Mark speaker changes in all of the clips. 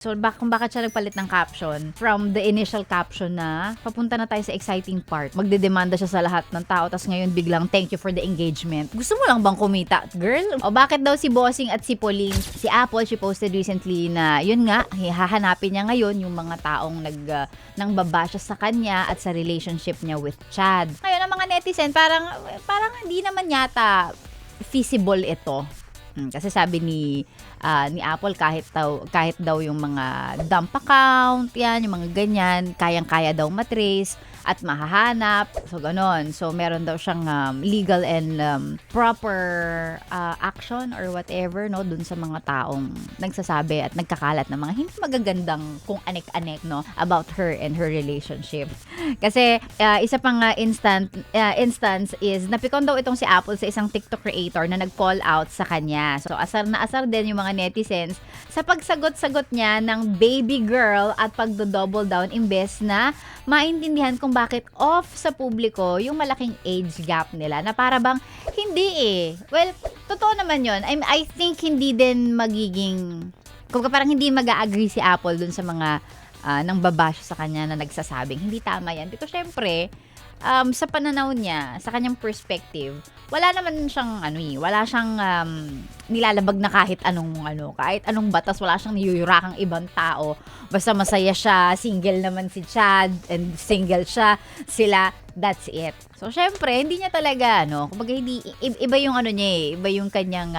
Speaker 1: So, kung bakit siya nagpalit ng caption from the initial caption na papunta na tayo sa exciting part. Magdedemanda siya sa lahat ng tao tapos ngayon biglang thank you for the engagement. Gusto mo lang bang kumita, girl? O bakit daw si Bossing at si Pauline? Si Apple, she posted recently na yun nga, hahanapin niya ngayon yung mga taong nang babasya sa kanya at sa relationship niya with Chad. Ngayon, ang mga netizen, parang hindi naman yata feasible ito. Kasi sabi ni Apple kahit daw yung mga dump account, yan, yung mga ganyan, kayang-kaya daw matrace at mahahanap. So, ganon. So, meron daw siyang legal and proper action or whatever, no, dun sa mga taong nagsasabi at nagkakalat ng mga hindi magagandang kung anek-anek, no, about her and her relationship. Kasi, isa pang instance is, napikon daw itong si Apple sa isang TikTok creator na nag-call out sa kanya. So, asar na asar din yung mga netizens sa pagsagot-sagot niya ng baby girl at pagdo-double down imbes na maintindihan kung bakit off sa publiko yung malaking age gap nila na para bang hindi eh. Well, totoo naman yun. I think hindi din magiging, kung parang hindi mag-a-agree si Apple dun sa mga nang babash sa kanya na nagsasabing hindi tama yan. Because syempre, sa pananaw niya, sa kanyang perspective, wala naman siyang wala siyang nilalabag na kahit anong batas, wala siyang niyuyurakang ibang tao. Basta masaya siya, single naman si Chad and single sila, that's it. So syempre, hindi niya talaga kumbaga hindi iba yung niya iba yung kanyang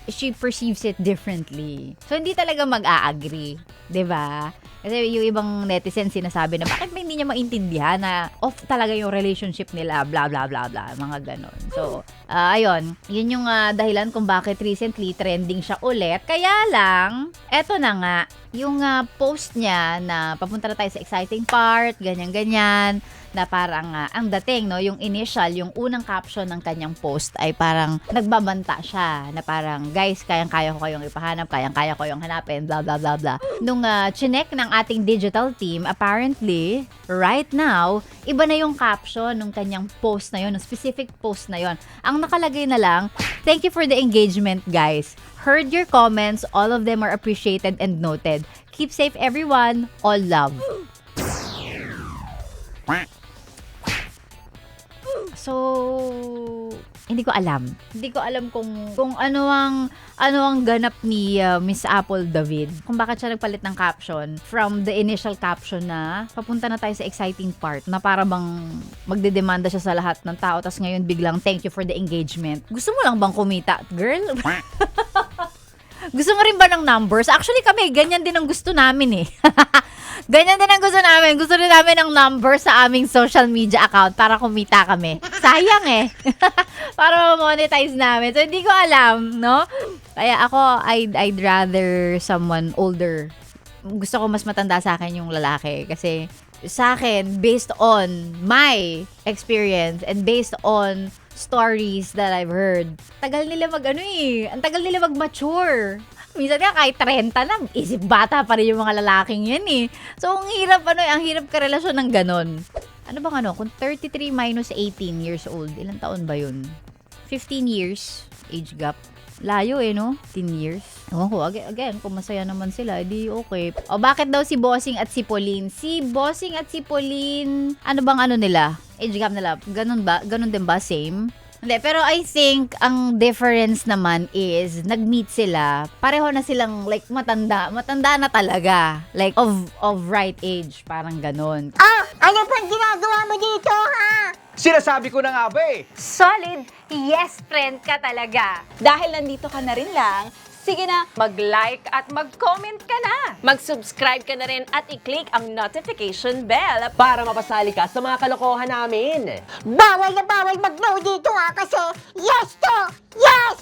Speaker 1: she perceives it differently. So hindi talaga mag-a-agree, 'di ba? Kasi yung ibang netizen sinasabi na bakit ba hindi niya maintindihan na off talaga yung relationship nila, blah, blah, blah, blah, mga ganon. So, ayun, yun yung dahilan kung bakit recently trending siya ulit. Kaya lang, eto na nga, yung post niya na papunta na tayo sa exciting part, ganyan-ganyan, na parang ang dating, no, yung initial, yung unang caption ng kanyang post ay parang nagbabanta siya na parang, guys, kayang-kaya ko kayong ipahanap, kayang-kaya ko yung hanapin, blah, blah, blah, blah. Nung chinek ng ating digital team, apparently, right now, iba na yung caption ng kanyang post na yun, ng specific post na yun. Ang nakalagay na lang, thank you for the engagement, guys. Heard your comments, all of them are appreciated and noted. Keep safe, everyone. All love. So, hindi ko alam. Hindi ko alam kung ano ang ganap ni Miss Apple David. Kung bakit siya nagpalit ng caption from the initial caption na papunta na tayo sa exciting part na para bang magdedemanda siya sa lahat ng tao tapos ngayon biglang thank you for the engagement. Gusto mo lang bang kumita, girl? Gusto mo rin ba ng numbers? Actually kami, ganyan din ang gusto namin eh. Ganyan din ang gusto namin. Gusto rin namin ng numbers sa aming social media account para kumita kami. Sayang eh. Para ma-monetize namin. So, hindi ko alam, no? Kaya ako, I'd rather someone older. Gusto ko mas matanda sa akin yung lalaki. Kasi sa akin, based on my experience and based on stories that I've heard, tagal nila ang tagal nila mag-mature. Minsan nga kahit 30 na, isip bata pa rin yung mga lalaking yan eh. So, ang hirap karelasyon ng ganon. Ano bang kung 33 minus 18 years old, ilang taon ba yun? 15 years age gap. Layo eh, no? 10 years. Ewan ko, again, kung masaya naman sila, edi okay. O, bakit daw si Bossing at si Pauline? Si Bossing at si Pauline, ano bang nila? Age gap nila, ganun ba? Ganun din ba? Same? Hindi, pero I think ang difference naman is nag-meet sila, pareho na silang like matanda na talaga. Like of right age, parang ganun.
Speaker 2: Ano pang ginagawa mo dito, ha?
Speaker 3: Sinasabi ko na nga ba eh.
Speaker 4: Solid yes friend ka talaga. Dahil nandito ka na rin lang, sige na, mag-like at mag-comment ka na. Mag-subscribe ka na rin at i-click ang notification bell.
Speaker 5: Para mapasali ka sa mga kalokohan namin.
Speaker 2: Bawal na bawal mag-no dito, ha? Kasi yes to yes!